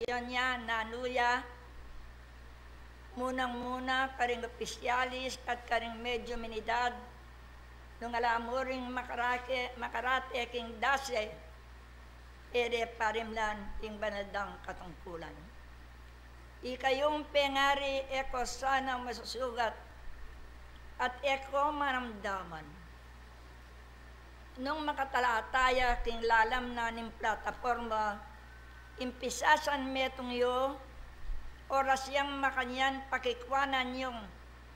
posisyon niya, nanuya, munang-muna karing opisyalis at karing medyo minidad, nung alamuring makarate king dase, ere parimlan ing banadang katungkulan. Ikayong pengari eko sana masusugat at eko maramdaman. Nung makatalataya king lalam na ning plataforma, impisasan metong yo, oras yang makanyan pakikwanan yung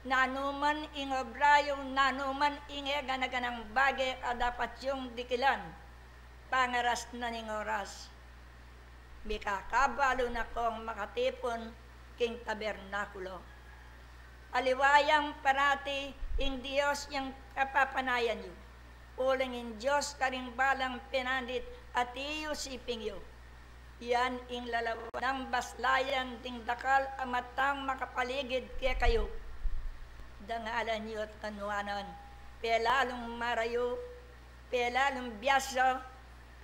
nanuman ing obrayong nanuman ing ganaganang bagay dapat yung dikilan, pangaras na ning oras. Mikakabalo na kong makatipon king tabernakulo. Aliwayang parati ing Diyos yung kapapanayan yu. Uling in Diyos karing balang pinandit at iyo siping yu. Yan ing lalawa ng baslayan ding dakal amatang makapaligid kaya kayo. Dangalan niyo at kanuanan, pelalong marayo, pelalong biyasa,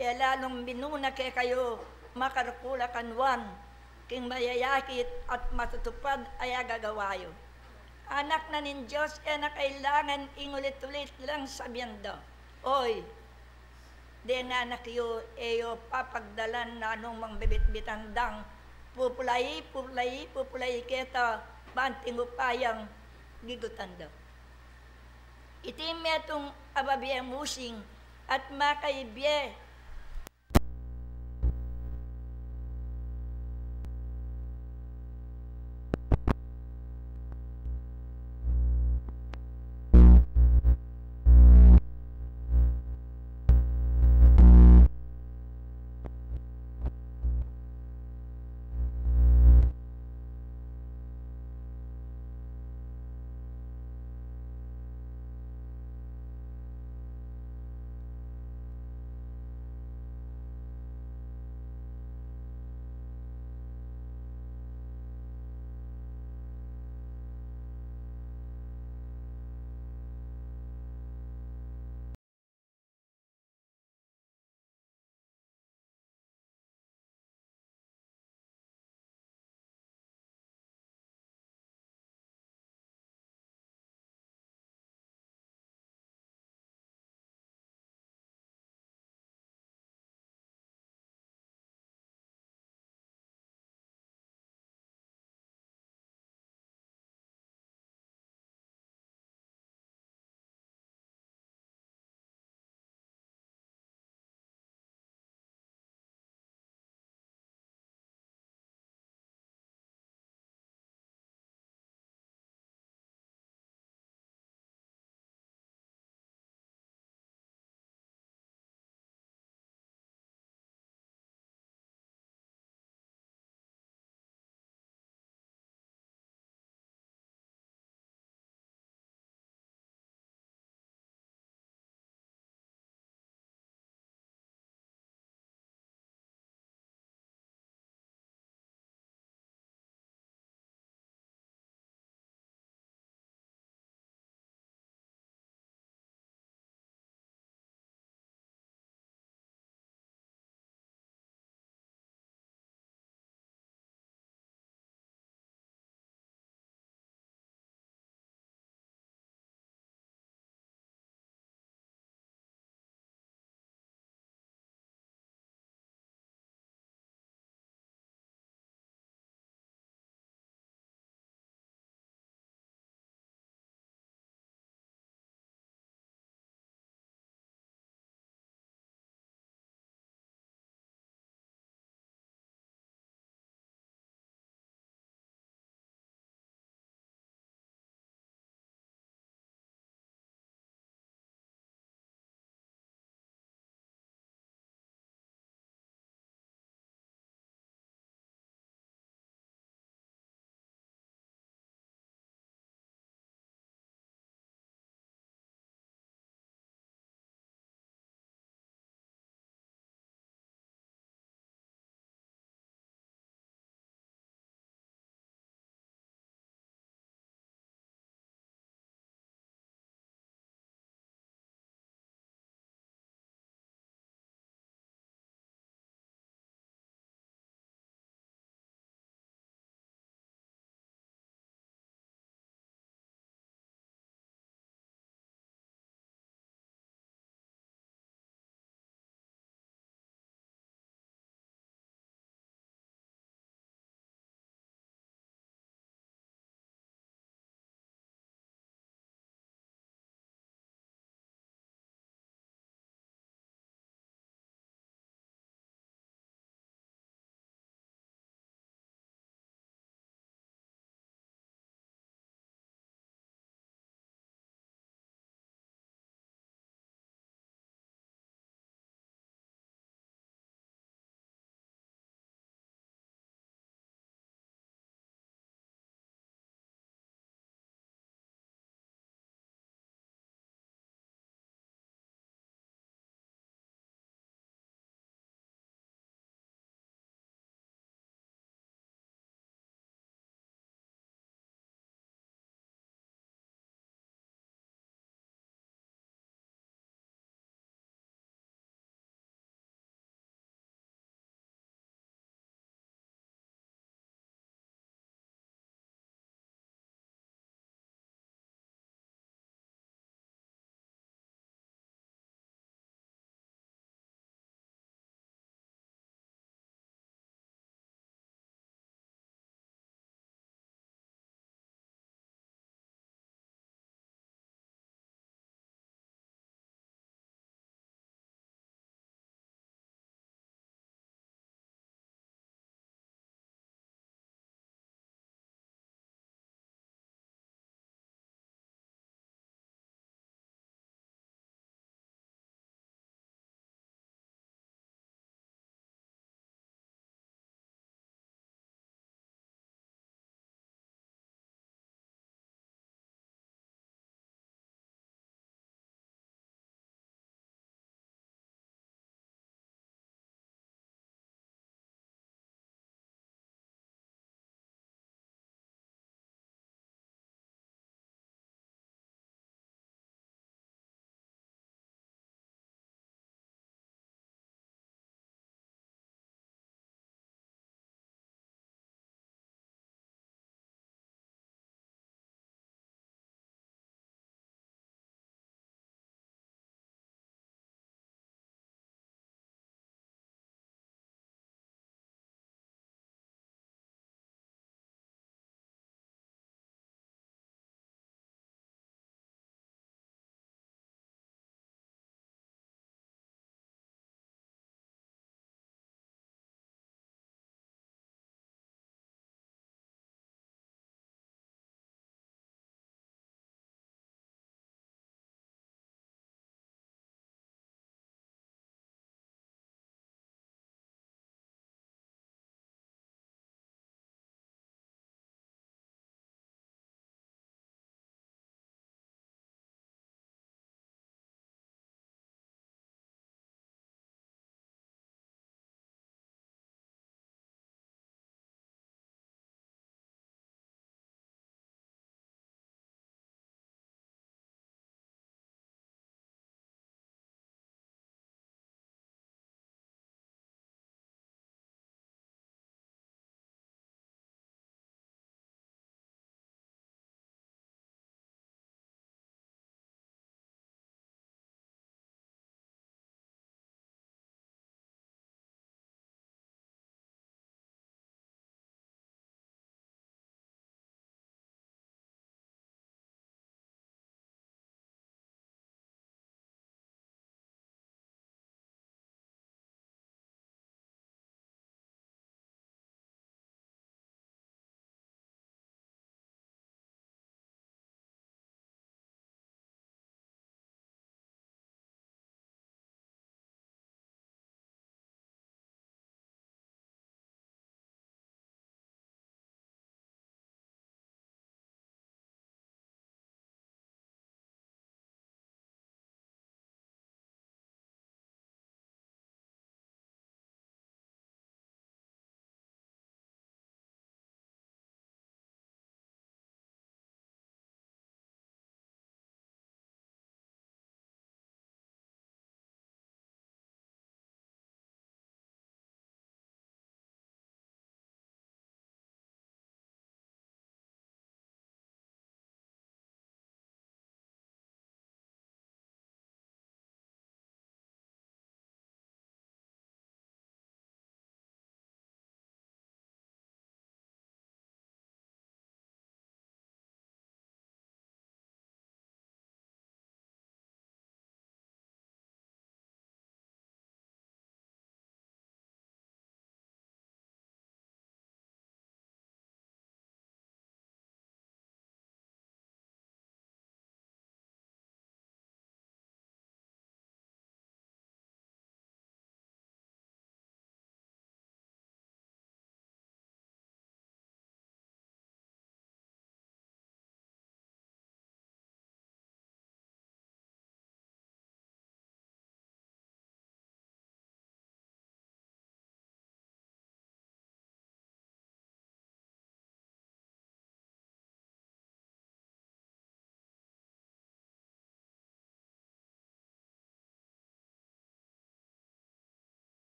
pelalong binuna kaya kayo, makarkula kanwan, king mayayakit at matutupad ay agagawayo. Anak na nin Diyos, na kailangan ingulit-ulit lang sabiendo, oy, di nga anak yo, eyo papagdalan na anong mangbibit-bitang dang, pupulay kita, banting upayang gigutan daw. Itim metong ababiya musing at makaibye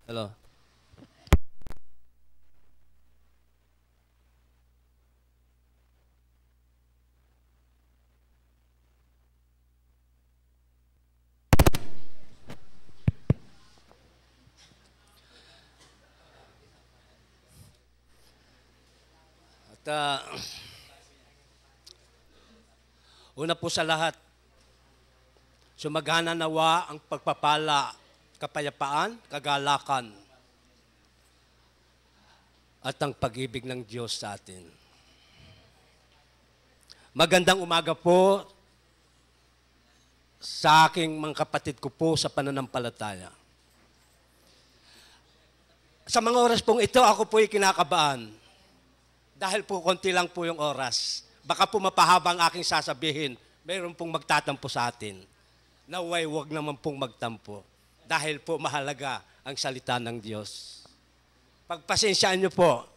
Hello. At una po sa lahat, sumaghana nawa ang pagpapala, kapayapaan, kagalakan, at ang pag-ibig ng Diyos sa atin. Magandang umaga po sa aking mga kapatid ko po sa pananampalataya. Sa mga oras pong ito, ako po'y kinakabahan. Dahil po konti lang po yung oras. Baka po mapahaba ang aking sasabihin, mayroon pong magtatampo sa atin. Naway, wag naman pong magtampo. Dahil po mahalaga ang salita ng Diyos. Pagpasensyaan niyo po.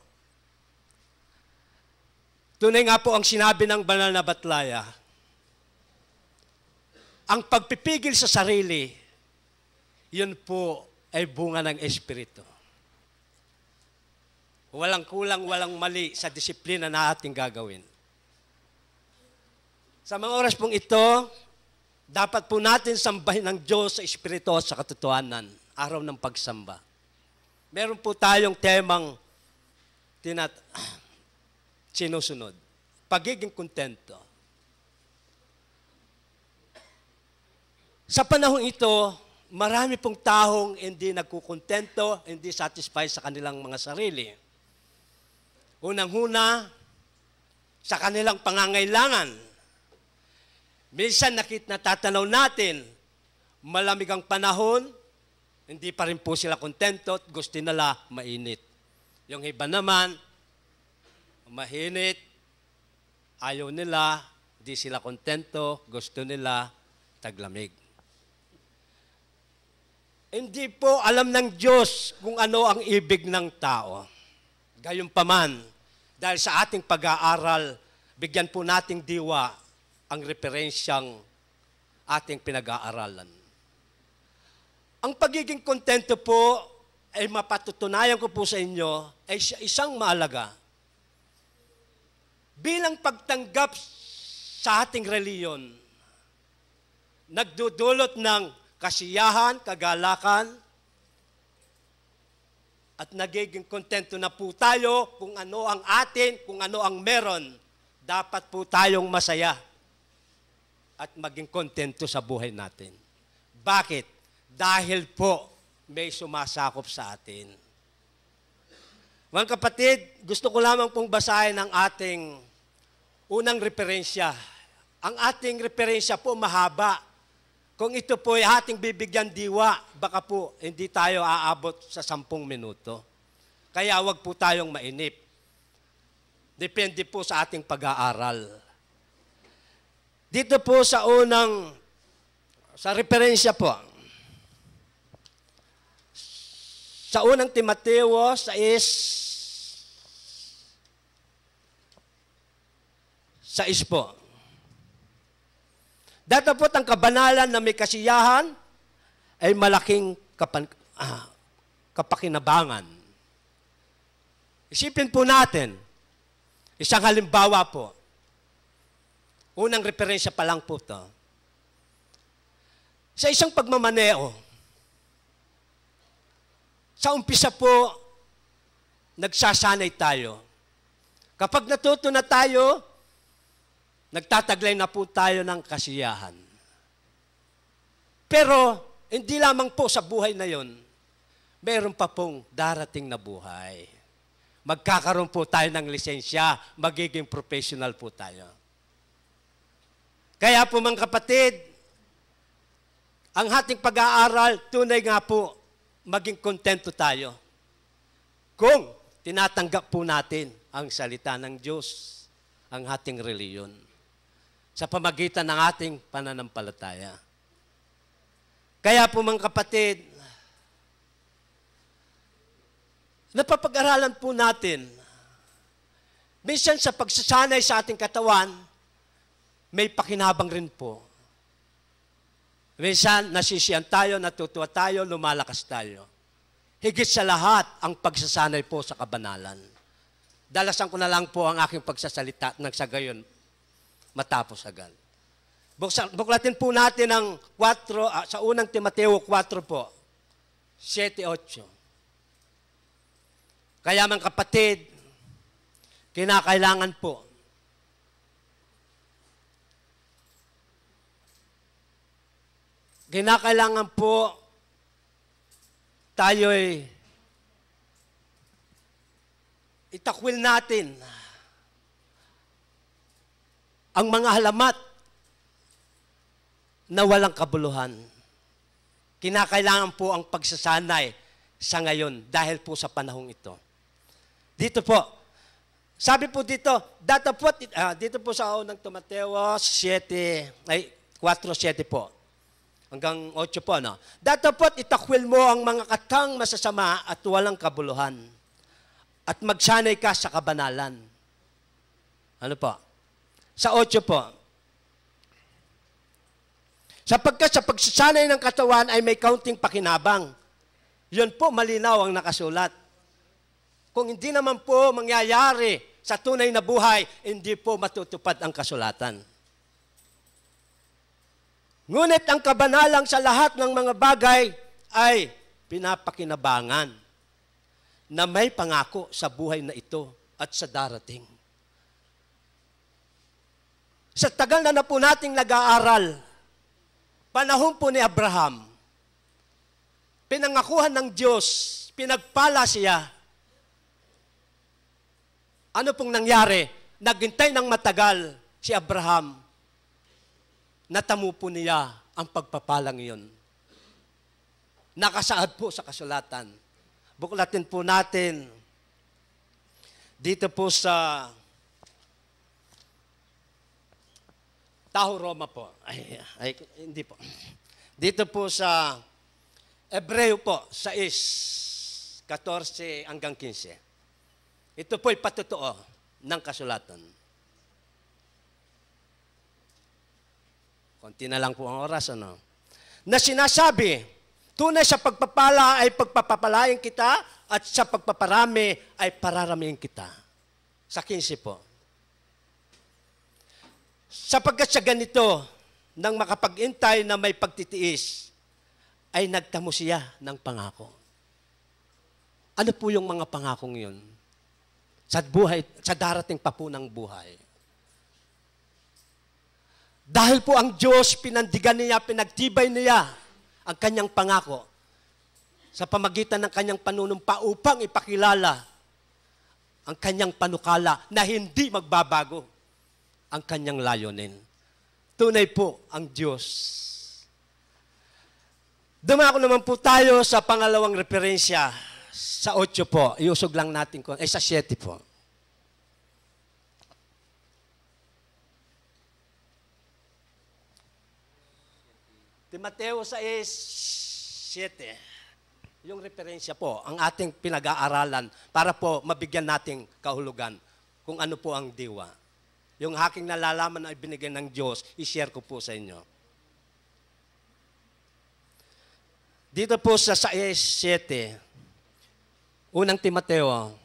Tunay nga po ang sinabi ng banal na Batlaya. Ang pagpipigil sa sarili, yun po ay bunga ng Espiritu. Walang kulang, walang mali sa disiplina na ating gagawin. Sa mga oras pong ito, dapat po natin sambahin ng Diyos sa Espiritu at sa katotohanan, araw ng pagsamba. Meron po tayong temang sinusunod. Pagiging kontento. Sa panahon ito, marami pong taong hindi nagkukontento, hindi satisfied sa kanilang mga sarili. Unang-una, sa kanilang pangangailangan. Minsan natatanaw natin, malamig ang panahon, hindi pa rin po sila kontento at gusto nila mainit. Yung iba naman, mahinit, ayaw nila, hindi sila kontento, gusto nila taglamig. Hindi po alam ng Diyos kung ano ang ibig ng tao. Gayunpaman, dahil sa ating pag-aaral, bigyan po nating diwa ang referensyang ating pinag-aaralan. Ang pagiging kontento po ay mapatutunayan ko po sa inyo ay isang mahalaga. Bilang pagtanggap sa ating reliyon, nagdudulot ng kasiyahan, kagalakan, at nagiging kontento na po tayo kung ano ang atin, kung ano ang meron. Dapat po tayong masaya at maging kontento sa buhay natin. Bakit? Dahil po may sumasakop sa atin. Mga kapatid, gusto ko lamang pong basahin ang ating unang referensya. Ang ating referensya po mahaba. Kung ito po ay ating bibigyan diwa, baka po hindi tayo aabot sa 10 minuto. Kaya wag po tayong mainip. Depende po sa ating pag-aaral. Dito po sa referensya po, sa unang Timoteo 6 po. Datapot ang kabanalan na may kasiyahan ay malaking kapakinabangan. Isipin po natin, isang halimbawa po, unang referensya pa lang po ito. Sa isang pagmamaneo, sa umpisa po, nagsasanay tayo. Kapag natuto na tayo, nagtataglay na po tayo ng kasiyahan. Pero, hindi lamang po sa buhay na yon, meron pa pong darating na buhay. Magkakaroon po tayo ng lisensya, magiging professional po tayo. Kaya po mga kapatid, ang ating pag-aaral, tunay nga po, maging kontento tayo. Kung tinatanggap po natin ang salita ng Diyos, ang ating reliyon, sa pamagitan ng ating pananampalataya. Kaya po mga kapatid, napapag-aralan po natin, minsan sa pagsasanay sa ating katawan, may pakinabang rin po. Minsan nasisiyan tayo, natutuwa tayo, lumalakas tayo. higit sa lahat ang pagsasanay po sa kabanalan. Dalasan ko na lang po ang aking pagsasalita nang sa gayon matapos agad. Buklatin po natin ang 4, sa unang Timoteo 4 po, 7-8. Kaya mga kapatid, kinakailangan po tayo'y itakwil natin ang mga halamat na walang kabuluhan. Kinakailangan po ang pagsasanay sa ngayon dahil po sa panahong ito. Dito po, sabi po dito, dito po sa unang Timoteo 4:7 po. Hanggang 8 po, no? Datapot itakwil mo ang mga katang masasama at walang kabuluhan. At magsanay ka sa kabanalan. Ano po? Sa 8 po. Sapagkat sa pagsasanay ng katawan ay may kaunting pakinabang. Yun po, malinaw ang nakasulat. Kung hindi naman po mangyayari sa tunay na buhay, hindi po matutupad ang kasulatan. Ngunit ang kabanalang sa lahat ng mga bagay ay pinapakinabangan na may pangako sa buhay na ito at sa darating. Sa tagal na po nating nag-aaral, panahon po ni Abraham, pinangakuhan ng Diyos, pinagpala siya. Ano pong nangyari? Naghintay ng matagal si Abraham. Natamo po niya ang pagpapalang iyon. Nakasaad po sa kasulatan. Buklatin po natin dito po sa Taho Roma po. Hindi po. Dito po sa Ebreo po, 6:14 hanggang 15. Ito po'y patotoo ng kasulatan. Konti na lang po ang oras, ano? Na sinasabi, tunay sa pagpapala ay pagpapapalain kita at sa pagpaparami ay pararamihin kita. Sa 15 po. Sapagkat sa ganito, nang makapag-intay na may pagtitiis, ay nagtamo siya ng pangako. Ano po yung mga pangakong yun? Sa buhay, sa darating pa po ng buhay. Dahil po ang Diyos, pinandigan niya, pinagtibay niya ang kanyang pangako sa pamagitan ng kanyang panunumpa upang ipakilala ang kanyang panukala na hindi magbabago ang kanyang layunin. Tunay po ang Diyos. Dumako naman po tayo sa pangalawang referensya sa 8 po. Iusog lang natin sa 7 po. Timoteo 6:7. Yung referensya po, ang ating pinag-aaralan para po mabigyan nating kahulugan kung ano po ang diwa. Yung aking nalalaman na ibinigay ng Diyos, i-share ko po sa inyo. Dito po sa 6:7, unang Timoteo.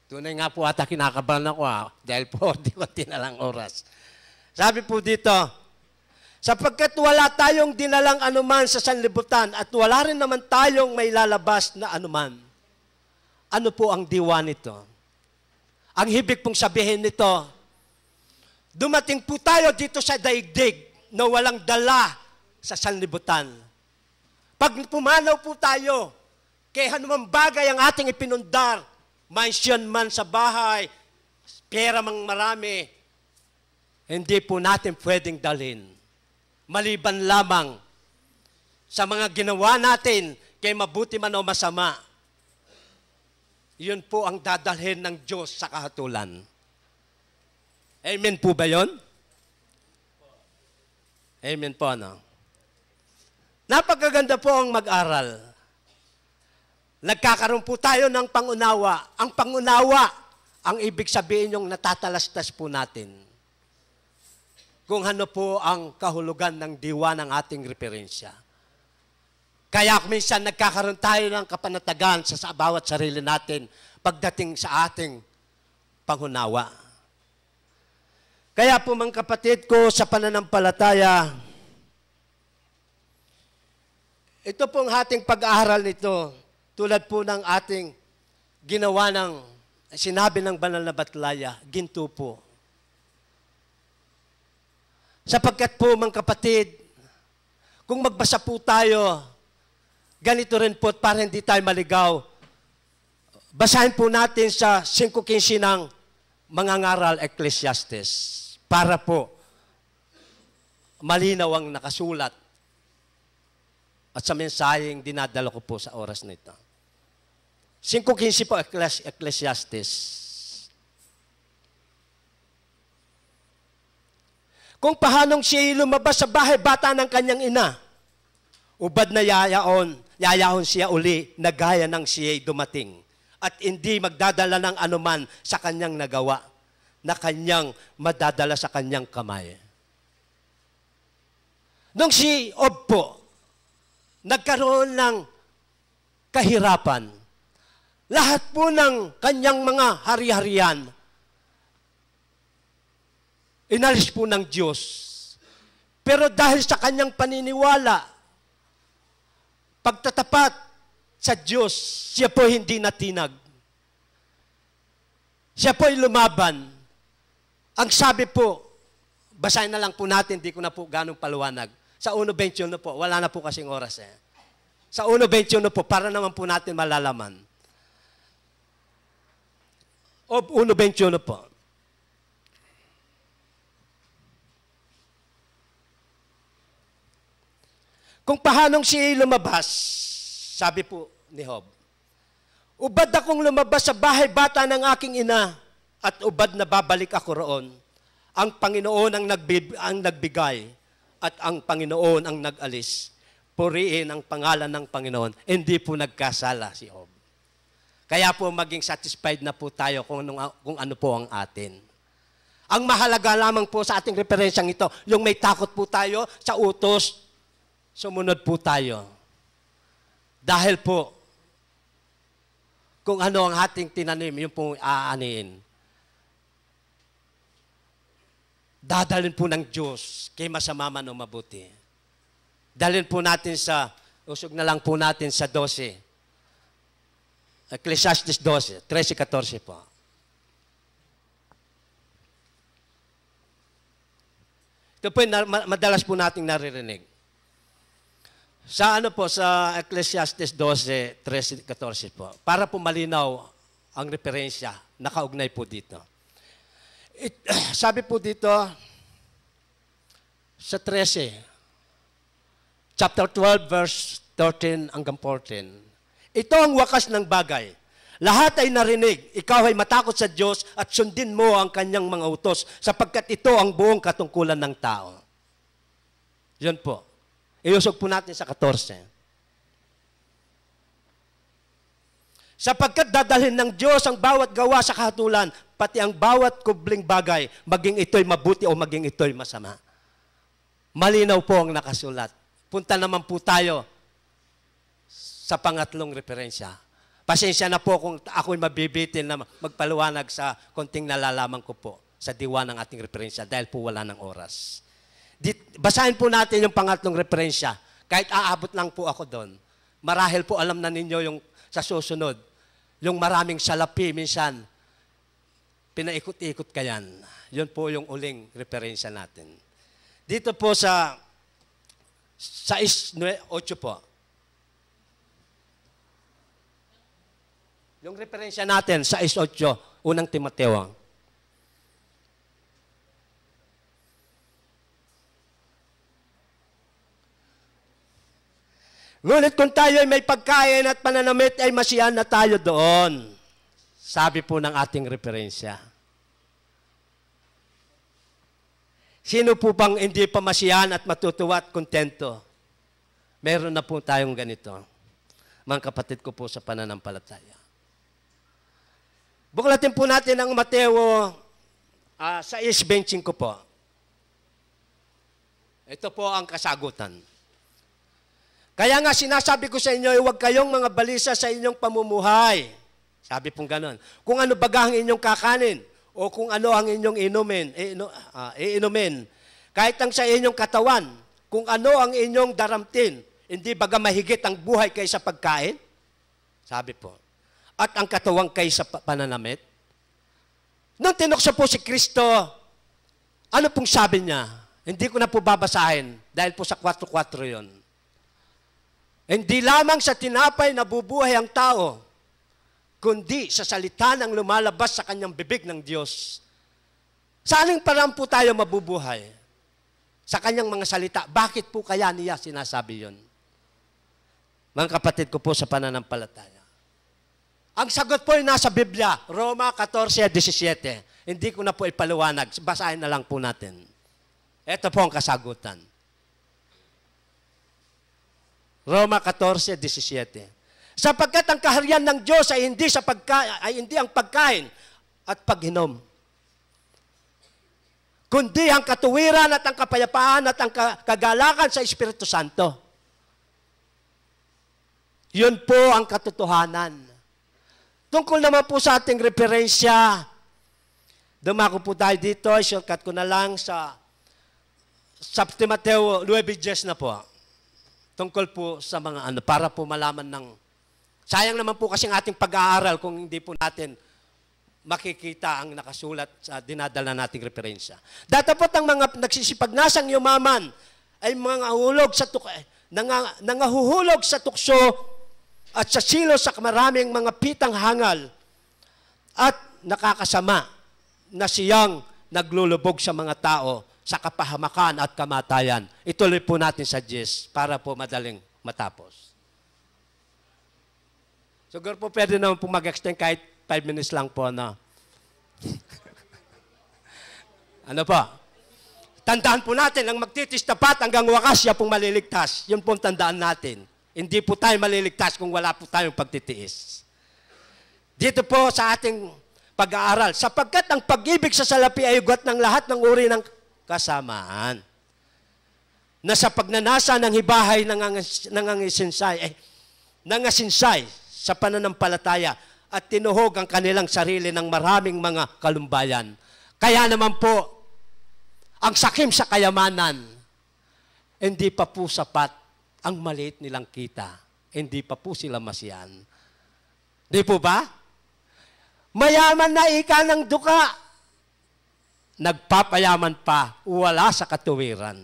Tunay nga po ata kinakabahan ako dahil po di ko tinalang oras. Sabi po dito, sapagkat wala tayong dinalang anuman sa sanlibutan at wala rin naman tayong may lalabas na anuman. Ano po ang diwa nito? Ang ibig pong sabihin nito, dumating po tayo dito sa daigdig na walang dala sa sanlibutan. Pag pumanaw po tayo, kay anumang bagay ang ating ipinundar, mansion man sa bahay, pera mang marami, hindi po natin pwedeng dalhin. Maliban lamang sa mga ginawa natin, kay mabuti man o masama. Yun po ang dadalhin ng Diyos sa kahatulan. Amen po ba yun? Amen po, no? Napakaganda po ang mag-aral. Nagkakaroon po tayo ng pangunawa. Ang pangunawa, ang ibig sabihin yung natatalastas po natin. Kung ano po ang kahulugan ng diwa ng ating referensya. Kaya minsan nagkakaroon tayo ng kapanatagan sa bawat sarili natin pagdating sa ating pangunawa. Kaya po mga kapatid ko sa pananampalataya, ito pong ating pag-aaral nito, tulad po ng ating ginawa ng sinabi ng banal na batlaya, ginto po. Sapagkat po mga kapatid, kung magbasa po tayo, ganito rin po para hindi tayo maligaw. Basahin po natin sa 5:15 ng mangangaral Ecclesiastes para po malinaw ang nakasulat at sa mensaheng dinadala ko po sa oras na ito. 5:15 po Ecclesiastes. Kung paanong siya lumabas sa bahay bata ng kanyang ina, ubad na yayahon siya uli na gaya ng siya'y dumating at hindi magdadala ng anuman sa kanyang nagawa na kanyang madadala sa kanyang kamay. Nung si Ob po, nagkaroon ng kahirapan, lahat po ng kanyang mga hari-harian, inalis po ng Diyos. Pero dahil sa kanyang paniniwala, pagtatapat sa Diyos, siya po hindi natinag. Siya po ay lumaban. Ang sabi po, basahin na lang po natin, di ko na po ganong paluwanag. Sa 1:21 po, wala na po kasing oras eh. Sa 1:21 po, para naman po natin malalaman. O 1:21 po. Kung paanong siya lumabas, sabi po ni Job, ubad akong lumabas sa bahay bata ng aking ina at ubad na babalik ako roon. Ang Panginoon ang nagbigay at ang Panginoon ang nag-alis. Puriin ang pangalan ng Panginoon. Hindi po nagkasala si Job. Kaya po maging satisfied na po tayo kung ano po ang atin. Ang mahalaga lamang po sa ating referensyang ito, yung may takot po tayo sa utos, sumunod po tayo. Dahil po, kung ano ang ating tinanim, yung pong aaniin. Dadalhin po ng Diyos kay masama man o mabuti. Dalhin po natin sa, usog na lang po natin sa 12. Ecclesiastes 12, 13-14 po. Ito po madalas po nating naririnig. Sa ano po, sa Ecclesiastes 12, 13-14 po. Para po malinaw ang referensya, nakaugnay po dito. Sabi po dito, sa 13, chapter 12, verse 13 hanggang 14. Ito ang wakas ng bagay. Lahat ay narinig, ikaw ay matakot sa Diyos at sundin mo ang kanyang mga utos sapagkat ito ang buong katungkulan ng tao. Yun po. Iusog po natin sa 14. Sapagkat dadalhin ng Diyos ang bawat gawa sa kahatulan, pati ang bawat kubling bagay, maging ito'y mabuti o maging ito'y masama. Malinaw po ang nakasulat. Punta naman po tayo sa pangatlong referensya. Pasensya na po kung ako'y mabibitin na magpaliwanag sa konting nalalaman ko po sa diwa ng ating referensya dahil po wala ng oras. Basahin po natin yung pangatlong referensya. Kahit aabot lang po ako doon. Marahil po alam na ninyo yung sa susunod. Yung maraming salapi, minsan, pinaikot-ikot ka yan. Yun po yung uling referensya natin. Dito po sa 6:8 po. Yung referensya natin, 6:8, unang Timoteo. Ngunit kung tayo ay may pagkain at pananamit, ay masiyahan na tayo doon. Sabi po ng ating referensya. Sino po bang hindi pa masiyahan at matutuwa at kontento? Meron na po tayong ganito. Mga kapatid ko po sa pananampalataya. Buklatin po natin ang Mateo 6:25 po. Ito po ang kasagutan. Kaya nga sinasabi ko sa inyo, huwag kayong mga balisa sa inyong pamumuhay. Sabi pong ganon. Kung ano baga ang inyong kakanin, o kung ano ang inyong iinumin. Kahit ang sa inyong katawan, kung ano ang inyong daramtin, hindi baga mahigit ang buhay kaysa pagkain? Sabi po. At ang katawang kaysa pananamit? Nung tinukso po si Kristo, ano pong sabi niya? Hindi ko na po babasahin dahil po sa 4:4 yon. Hindi lamang sa tinapay nabubuhay ang tao, kundi sa salita ng lumalabas sa kanyang bibig ng Diyos. Sa aling paraan po tayo mabubuhay? Sa kanyang mga salita. Bakit po kaya niya sinasabi yon? Mga kapatid ko po sa pananampalataya. Ang sagot po ay nasa Biblia, Roma 14:17. Hindi ko na po ipaliwanag. Basahin na lang po natin. Ito po ang kasagutan. Roma 14:17. Sapagkat ang kaharian ng Diyos ay hindi ang pagkain at paghinom, kundi ang katuwiran at ang kapayapaan at ang kagalakan sa Espiritu Santo. Yun po ang katotohanan. Tungkol naman po sa ating referensya, dumako po tayo dito, shortcut ko na lang sa Timoteo 9:10 na po. Tungkol po sa mga para po malaman ng... Sayang naman po kasi ang ating pag-aaral kung hindi po natin makikita ang nakasulat sa dinadala nating referensya. Datapot ang mga nagsisipagnasang yumaman ay nangahuhulog sa tukso at sa silo sa maraming mga pitang hangal at nakakasama na siyang naglulubog sa mga tao sa kapahamakan at kamatayan. Ituloy po natin sa 10 para po madaling matapos. Siguro po pwede naman po mag-extend kahit 5 minutes lang po na. Ano pa? Tandaan po natin, ang magtitis tapat hanggang wakas siya pong maliligtas. Yun po ang tandaan natin. Hindi po tayo maliligtas kung wala po tayong pagtitiis. Dito po sa ating pag-aaral, sapagkat ang pag-ibig sa salapi ay ugat ng lahat ng uri ng kasamaan. Na sa pagnanasa ng hibahay nangasinsay sa pananampalataya at tinuhog ang kanilang sarili ng maraming mga kalumbayan. Kaya naman po, ang sakim sa kayamanan, hindi pa po sapat ang maliit nilang kita. Hindi pa po sila masiyan. Di po ba? Mayaman na ika ng duka, nagpapayaman pa, wala sa katuwiran.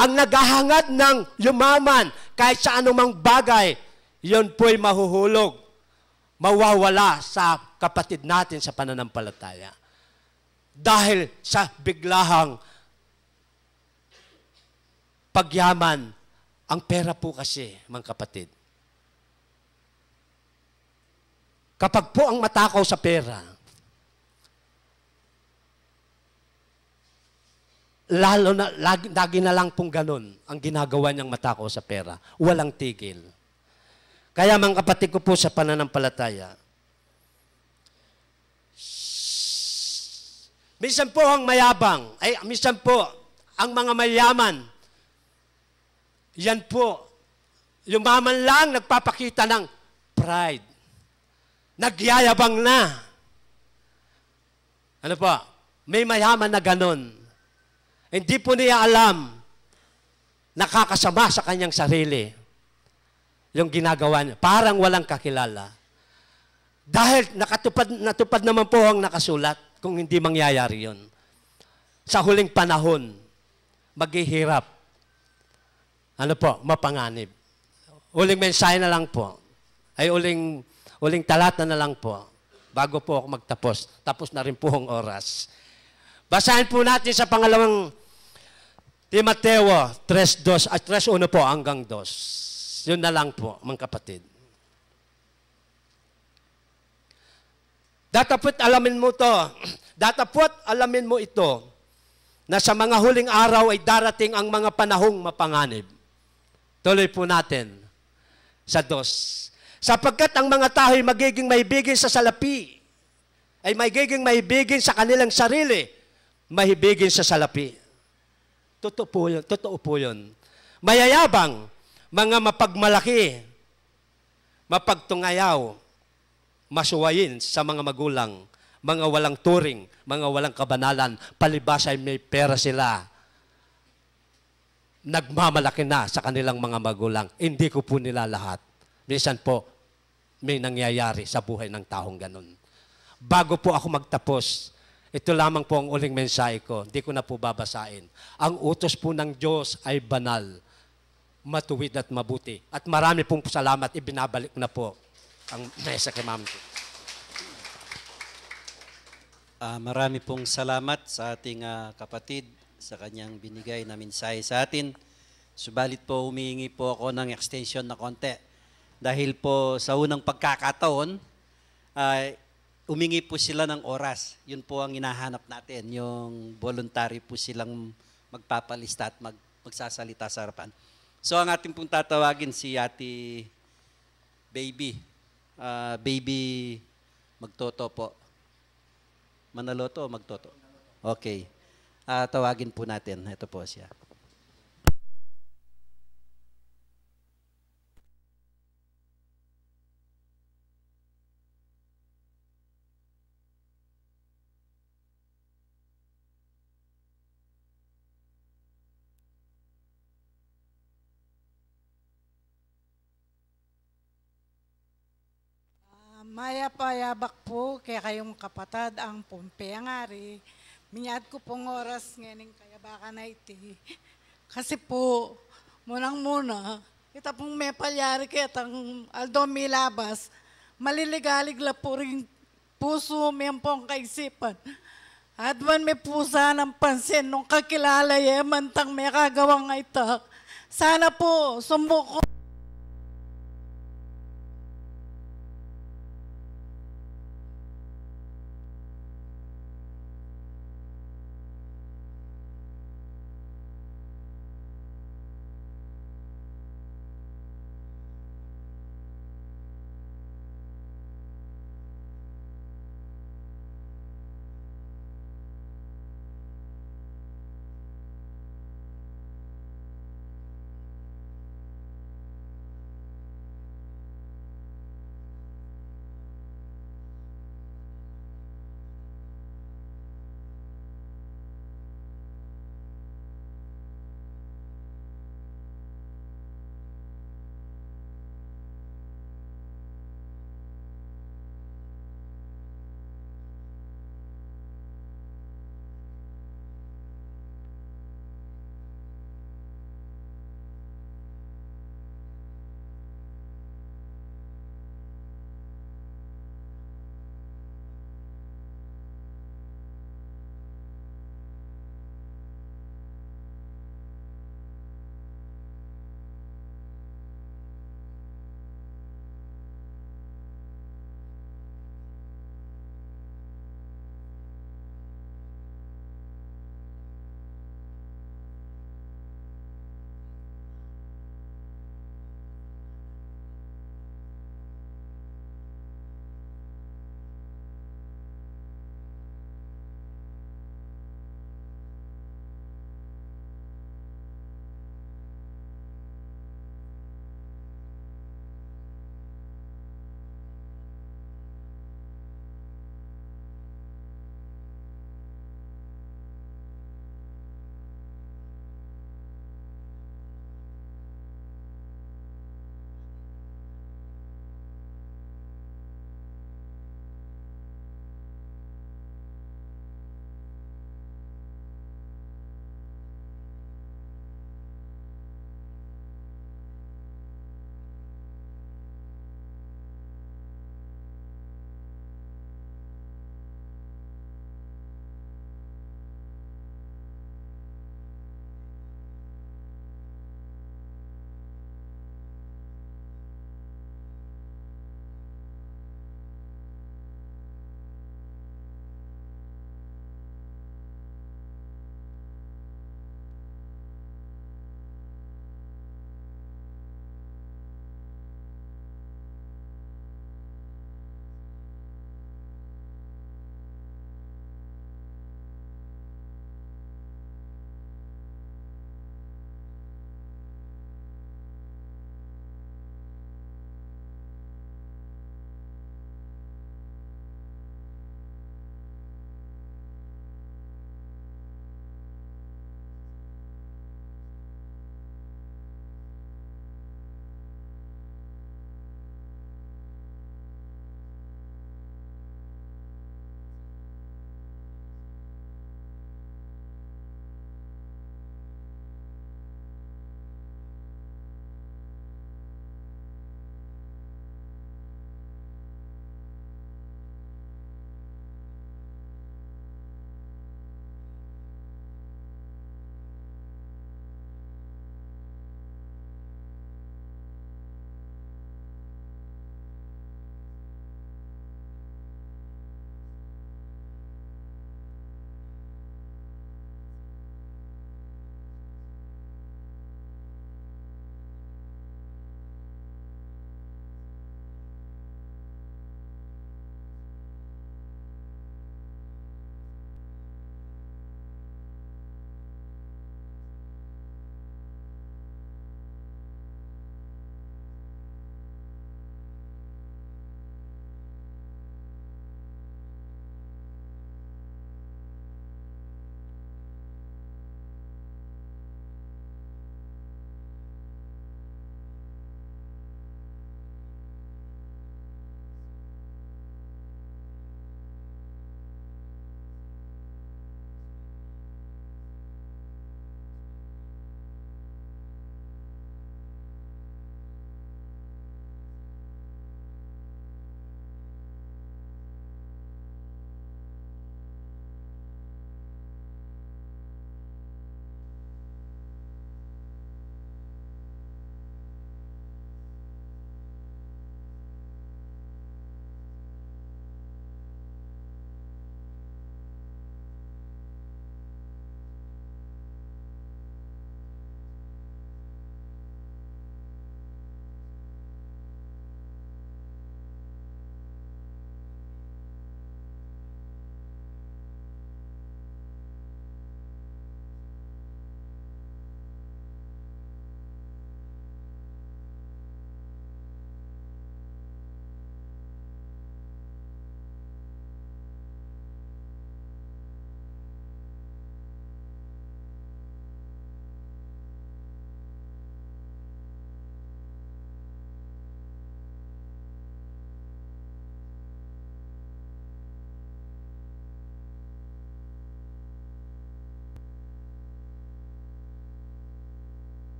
Ang naghahangad ng yumaman kahit sa anumang bagay, yun po'y mahuhulog, mawawala sa kapatid natin sa pananampalataya. Dahil sa biglahang pagyaman, ang pera po kasi, mga kapatid. Kapag po ang matakaw sa pera, lagi na lang pong ganun ang ginagawa niyang matakaw sa pera. Walang tigil. Kaya mga kapatid ko po sa pananampalataya, minsan po ang mayabang, minsan po ang mga mayaman, yan po, yumaman lang nagpapakita ng pride. Nagyayabang na. Ano po? May mayaman na ganun. Hindi po niya alam, nakakasama sa kanyang sarili yung ginagawa niya. Parang walang kakilala. Dahil natupad naman po ang nakasulat kung hindi mangyayari yun. Sa huling panahon, maghihirap. Ano po? Mapanganib. Huling mensahe na lang po. Ay huling talata na lang po. Bago po ako magtapos. Tapos na rin po ang oras. Basahin po natin sa pangalawang Timoteo 3:2 at 3:1 po hanggang 2. Yun na lang po, mga kapatid. Datapot alamin mo to. Datapot alamin mo ito na sa mga huling araw ay darating ang mga panahong mapanganib. Tuloy po natin sa 2. Sapagkat ang mga tao ay magiging maibigin sa salapi, ay magiging maibigin sa kanilang sarili, mahibigin sa salapi. Totoo po yun. Mayayabang, mga mapagmalaki, mapagtungayaw, masuwayin sa mga magulang, mga walang turing, mga walang kabanalan, palibas ay may pera sila. Nagmamalaki na sa kanilang mga magulang. Hindi ko po nila lahat. Minsan po, may nangyayari sa buhay ng taong ganun. Bago po ako magtapos, ito lamang po ang uling mensahe ko. Hindi ko na po babasain. Ang utos po ng Diyos ay banal, matuwid at mabuti. At marami pong salamat, ibinabalik na po ang mesa kay Ma'am. Marami pong salamat sa ating kapatid sa kanyang binigay na mensahe sa atin. Subalit po, humihingi po ako ng extension na konti. Dahil po sa unang pagkakataon, humingi po sila ng oras. Yun po ang hinahanap natin, yung voluntary po silang magpapalista at magsasalita sa harapan. So ang ating pong tatawagin si Ate Baby. Baby Magtoto po. Manaloto o Magtoto? Okay. Tawagin po natin. Ito po siya. Maya payabak po kaya kayong kapatad ang pumpengari. Minyad ko pong oras ngayon kaya baka na iti. Kasi po, munang-muna, kita pong may palyari kaya tang Aldo Milabas, maliligalig la po rin puso may pong kaisipan. At man may pusa ng pansin nung kakilala mantang may kagawang ita. Sana po, sumuko.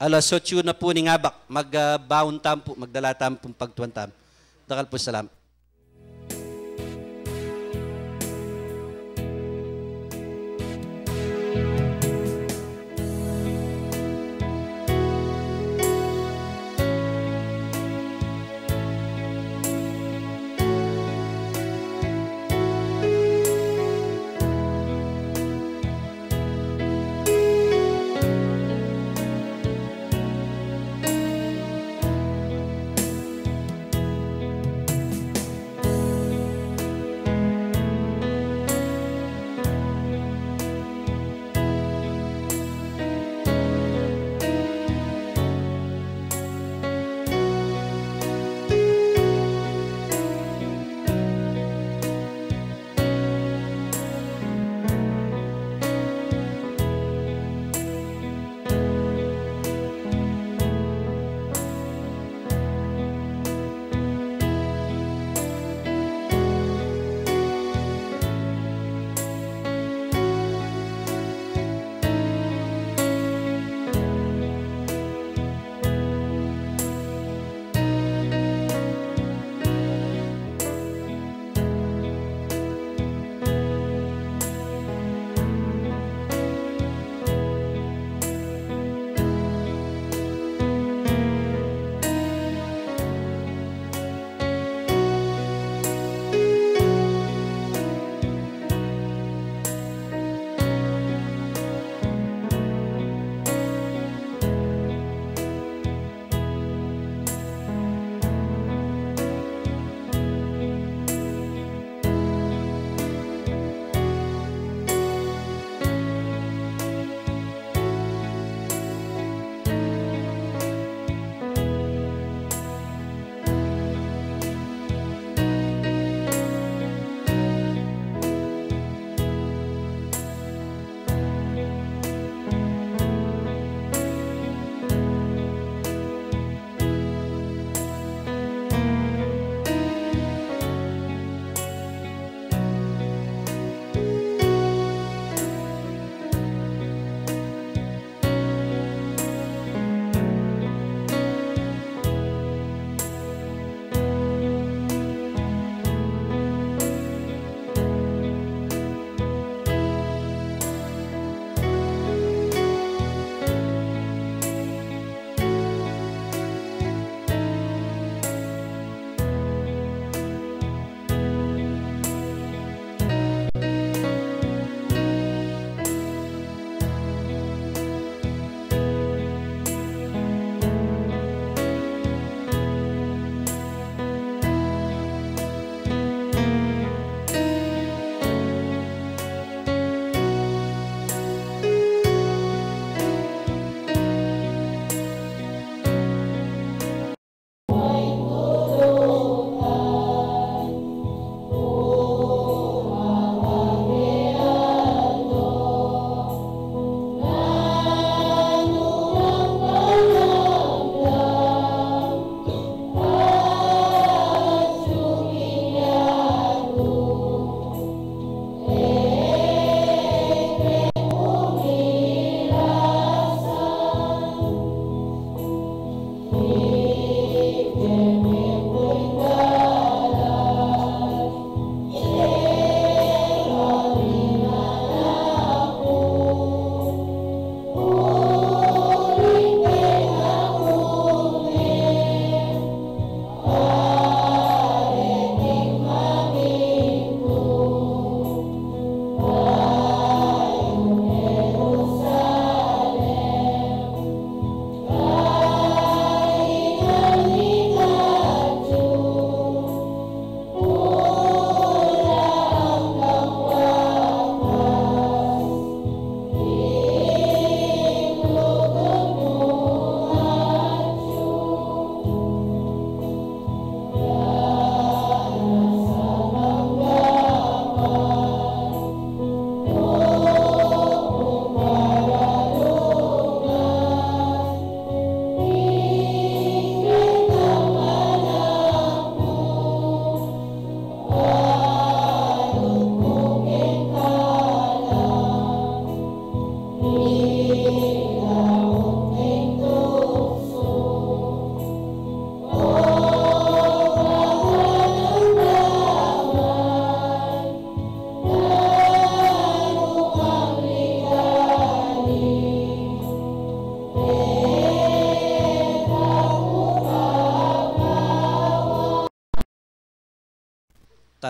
Alas 8 na po ni ngabak, mag-baon tam po, magdala tam po pagtuan tam. Dakal po salamat.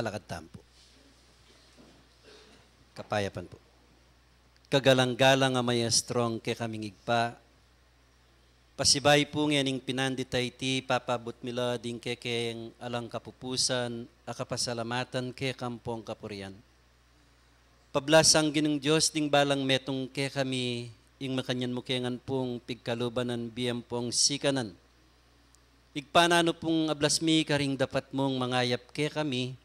makalakad tampo. Kapayapan po. Kagalang-galang nga maestrong ke kaming igpa. Pasibay po nganing pinanditay ti papabot mila din kekeng alang kapupusan, akapasalamatan ke kampong kapurian. Pablasang ginong Diyos ding balang metong ke kami, ing makanyan mo kengan pong pigkalubanan biyam pong sikanan. Igpanano pong ablasmi karing dapat mong mangayap ke kami,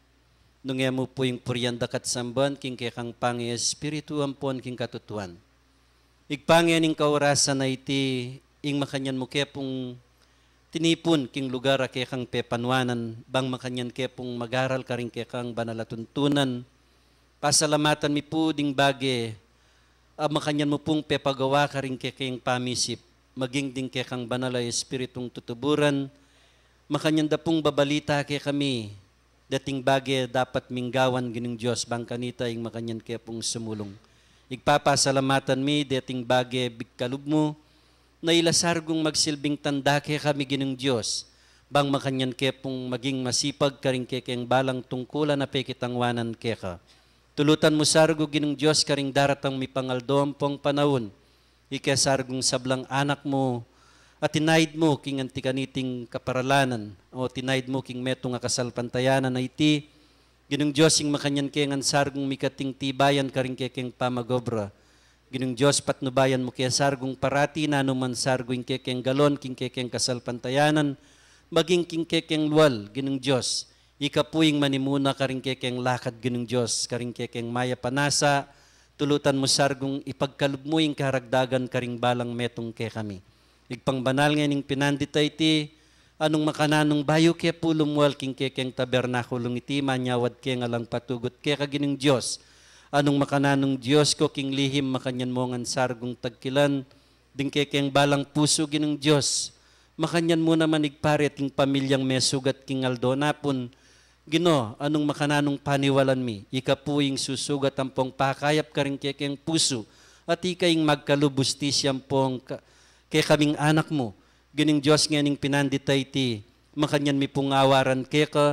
nung mo po yung purian dakat samban, king kekang pangi espiritu ampon king katutuan. Igpangyan ing kaurasan na iti, ing makanyan mo kaya pong tinipon king lugar a kekang pepanwanan, bang makanyan kaya pong magaral karing kekang banalatuntunan, pasalamatan mi po ding bage, makanyan mo pong pepagawa karing kekang pamisip, maging ding kekang banala espiritong tutuburan, makanyan da pong babalita kaya kami, dating bagay dapat minggawan gining Diyos bang kanita ing makanyan kaya pong sumulong. Igpapasalamatan mi dating bagay bigkalub mo na ilasargong magsilbing tanda kaya kami gining Diyos bang makanyan kaya pong maging masipag karing kaya kayang balang tungkulan na pekitangwanan kaya ka. Tulutan mo sargo gining Diyos karing daratang mi pangaldoam pong panahon. Ikasargong sablang anak mo at tinaid mo king antikaniting kaparalanan o tinaid mo king metong akasalpantayanan na iti ginong Diyos ing makanyan kengan sargong mikating tibayan karing kekeng pamagobra ginong Diyos patnubayan mo kaya sargong parati na numan sargong kekeng galon king kekeng kasalpantayanan maging king kekeng luwal ginong Diyos ikapuing manimuna karing kekeng lakad ginong Diyos karing kekeng maya panasa tulutan mo sargong ipagkalub mo ing karagdagan karing balang metong ke kami. Igpangbanal ngayon pinandita iti, anong makananong bayo ke pulumwal king kekeng tabernakulong iti, manyawad ke nga lang patugot ke kagining Diyos. Anong makananong Diyos ko king lihim makanyan mo ngan sargong tagkilan, ding kekeng balang puso ginong Diyos. Makanyan mo naman igparet king pamilyang mesugat king aldonapon, Gino, anong makananong paniwalan mi, ikapuing susugat ang pong pakayap karing kekeng puso, at ikaing magkalubustisyan pong kaya kaming anak mo, gining Diyos nga ning pinanditay ti, makanyan mi pong awaran kaya ka,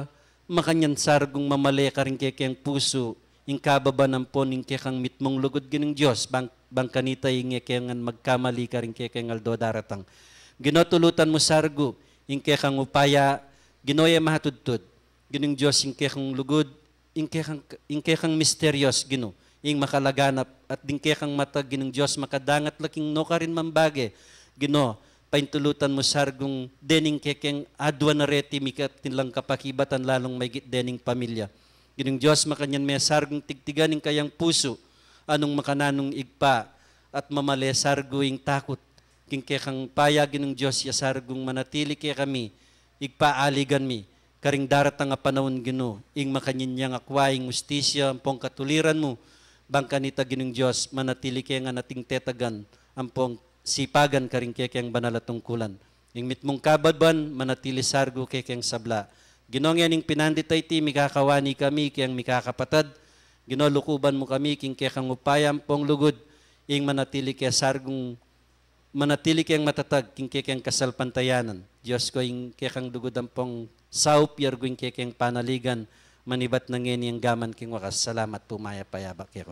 makanyan sargong mamali ka rin kekeng puso, ing kababa ng poning kekang mitmong lugod gining Diyos, bang kanita ing kekengan magkamali ka rin kekeng aldo daratang. Ginotulutan mo sargo, ing kekang upaya, ginoya mahatudtud, gining Diyos ing kekang lugod, ing kekang misteryos gino, ing makalaganap, at ding kekang matag gining Diyos makadangat laking no ka rin mambage, Gino, paintulutan mo sargong dening kekeng adwa na reti mikat nilang kapakibatan lalong may dening pamilya. Ginong Diyos makanyan may sargong tigtiganing kayang puso, anong makananong igpa at mamali sargoing takot. King kekang paya ginong Diyos ya sargong manatili kaya kami, igpa aligan mi, karing daratang nga panahon gino, ing makanyan niyang akwaing ustisya, ampong katuliran mo, bang kanita ginong Diyos, manatili kaya nga nating tetagan, ampong sipagan karing kekeng banalatungkulan. Ing mitmong kabadban, manatili sargo kekeng sabla. Ginong yan ing pinanditay ti, mikakawani kami, kiyang mikakapatad. Ginolukuban mo kami, king kekang upayam pong lugod. Ing manatili kaya sargong, manatili kayang matatag, king kekeng kasalpantayanan. Diyos ko, ing kekang lugodan pong saup, yargo ing kekeng panaligan, manibat na ngeni ang gaman king wakas. Salamat po, maya payabak kaya